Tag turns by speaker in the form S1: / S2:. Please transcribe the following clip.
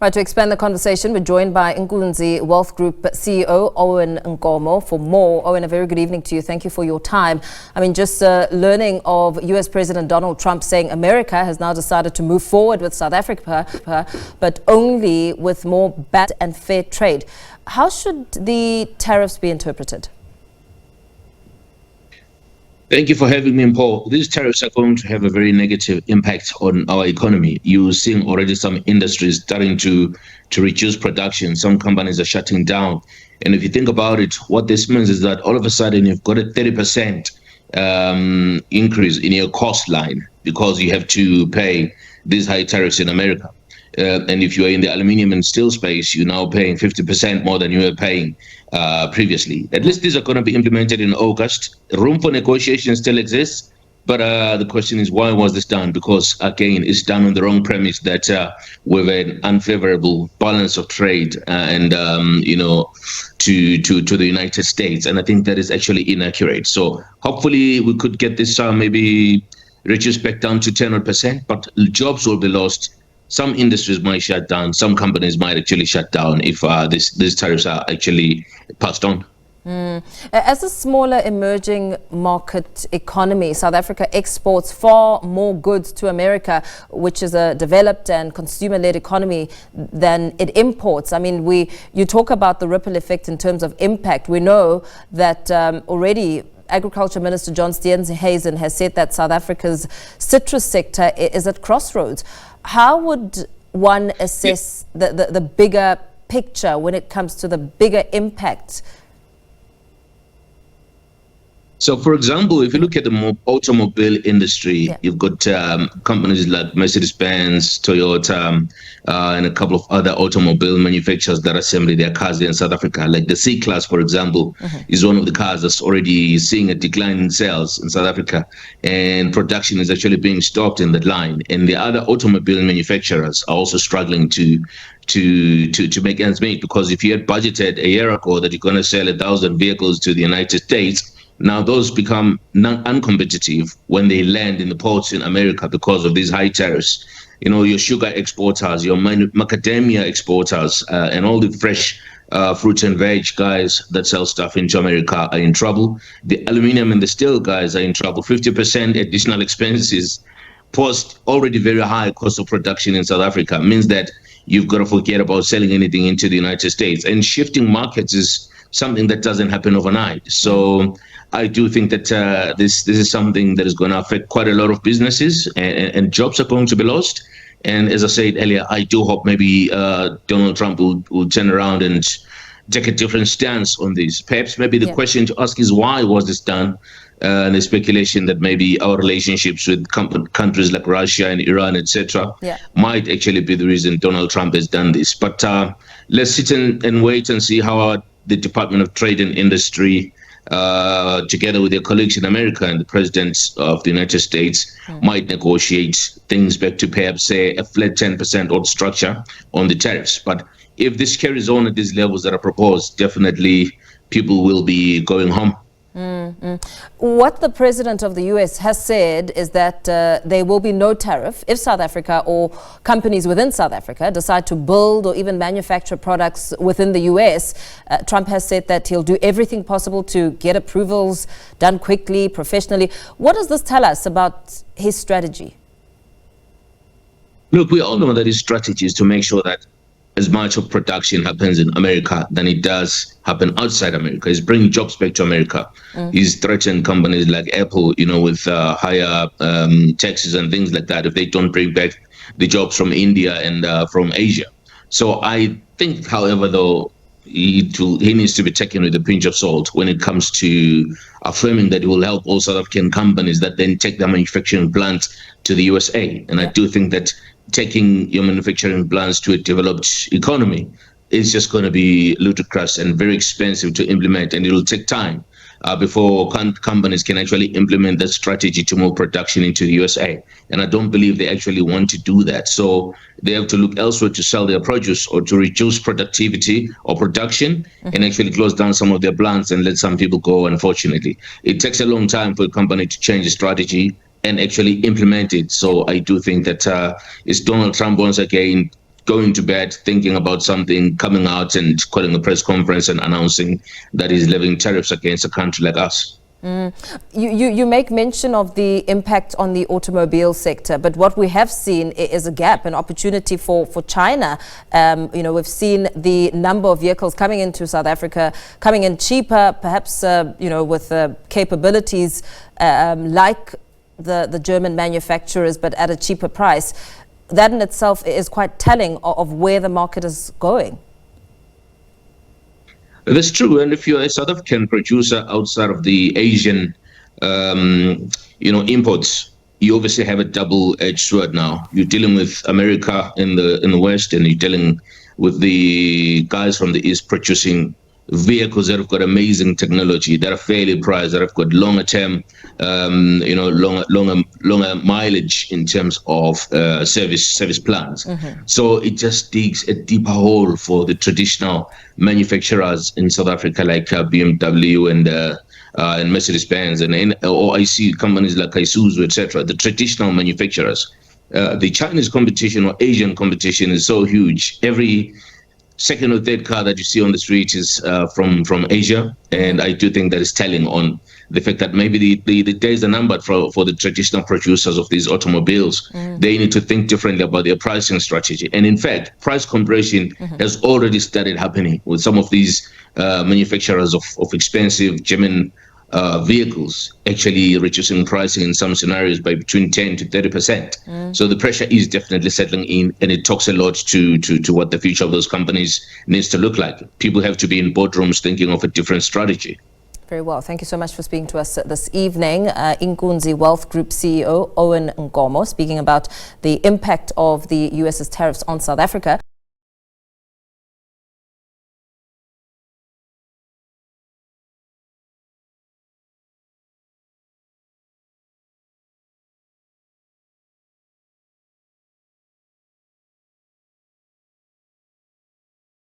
S1: Right, to expand the conversation, we're joined by Inkunzi Wealth Group CEO Owen Nkomo. For more, Owen, a very good evening to you. Thank you for your time. I mean, just learning of US President Donald Trump saying America has now decided to move forward with South Africa, but only with more balanced and fair trade. How should the tariffs be interpreted?
S2: Thank you for having me, Paul. These tariffs are going to have a very negative impact on our economy. You're seeing already some industries starting to reduce production. Some companies are shutting down. And if you think about it, what this means is that all of a sudden you've got a 30% increase in your cost line because you have to pay these high tariffs in America. And if you are in the aluminium and steel space, you're now paying 50% more than you were paying previously. At least these are going to be implemented in August. Room for negotiation still exists. But the question is, why was this done? Because, again, it's done on the wrong premise that we have an unfavorable balance of trade to the United States. And I think that is actually inaccurate. So hopefully we could get this maybe reduced back down to 10%, but jobs will be lost. Some industries might shut down. Some companies might actually shut down if these tariffs are actually passed on.
S1: As a smaller emerging market economy, South Africa exports far more goods to America, which is a developed and consumer-led economy, than it imports. I mean, you talk about the ripple effect in terms of impact. We know that already Agriculture Minister John Steenhuisen has said that South Africa's citrus sector is at crossroads. How would one assess the bigger picture when it comes to the bigger impact?
S2: So, for example, if you look at the automobile industry, you've got companies like Mercedes-Benz, Toyota, and a couple of other automobile manufacturers that assemble their cars in South Africa. Like the C-Class, for example, is one of the cars that's already seeing a decline in sales in South Africa, and production is actually being stopped in that line. And the other automobile manufacturers are also struggling to make ends meet, because if you had budgeted a year ago that you're going to sell 1,000 vehicles to the United States, now those become uncompetitive when they land in the ports in America because of these high tariffs. You know, your sugar exporters, your macadamia exporters, and all the fresh fruits and veg guys that sell stuff into America are in trouble. The aluminium and the steel guys are in trouble. 50% additional expenses post already very high cost of production in South Africa means that you've got to forget about selling anything into the United States. And shifting markets is something that doesn't happen overnight. So I do think that this is something that is going to affect quite a lot of businesses, and jobs are going to be lost. And as I said earlier, I do hope maybe Donald Trump will turn around and take a different stance on this. Perhaps maybe the question to ask is, why was this done? And the speculation that maybe our relationships with countries like Russia and Iran, etc., might actually be the reason Donald Trump has done this. But let's sit and wait and see how the Department of Trade and Industry, together with their colleagues in America and the presidents of the United States, might negotiate things back to perhaps, say, a flat 10% odd structure on the tariffs. But if this carries on at these levels that are proposed, definitely people will be going home.
S1: What the president of the US has said is that there will be no tariff if South Africa or companies within South Africa decide to build or even manufacture products within the US. Trump has said that he'll do everything possible to get approvals done quickly, professionally. What does this tell us about his strategy?
S2: Look, we all know that his strategy is to make sure that as much of production happens in America than it does happen outside America. He's bringing jobs back to America. He's threatened companies like Apple, with higher taxes and things like that if they don't bring back the jobs from India and from Asia. So I think, however, though, he needs to be taken with a pinch of salt when it comes to affirming that he will help all South African companies that then take their manufacturing plants to the USA. And I do think that taking your manufacturing plants to a developed economy is just going to be ludicrous and very expensive to implement, and it will take time before companies can actually implement that strategy to move production into the USA. And I don't believe they actually want to do that. So they have to look elsewhere to sell their produce or to reduce productivity or production and actually close down some of their plants and let some people go, unfortunately. It takes a long time for a company to change a strategy and actually implement it. So I do think that it's Donald Trump once again going to bed thinking about something, coming out and calling a press conference and announcing that he's levying tariffs against a country like us.
S1: You make mention of the impact on the automobile sector, but what we have seen is a gap, an opportunity for China. We've seen the number of vehicles coming into South Africa, coming in cheaper, perhaps, with capabilities like the German manufacturers, but at a cheaper price. That in itself is quite telling of where the market is going.
S2: That's true. And if you're a South African producer outside of the Asian, imports, you obviously have a double-edged sword now. You're dealing with America in the West, and you're dealing with the guys from the East producing vehicles that have got amazing technology, that are fairly priced, that have got longer term, longer mileage in terms of service plans. So it just digs a deeper hole for the traditional manufacturers in South Africa, like BMW and Mercedes-Benz, or I see companies like Isuzu, etc. The traditional manufacturers. The Chinese competition or Asian competition is so huge. Every second or third car that you see on the street is from Asia, and I do think that is telling on the fact that maybe the days are numbered for the traditional producers of these automobiles. They need to think differently about their pricing strategy. And in fact, price compression has already started happening with some of these manufacturers of expensive German vehicles actually reducing pricing in some scenarios by between 10 to 30%. So the pressure is definitely settling in, and it talks a lot to what the future of those companies needs to look like. People have to be in boardrooms thinking of a different strategy.
S1: Very well. Thank you so much for speaking to us this evening. Inkunzi Wealth Group CEO Owen Nkomo speaking about the impact of the US's tariffs on South Africa.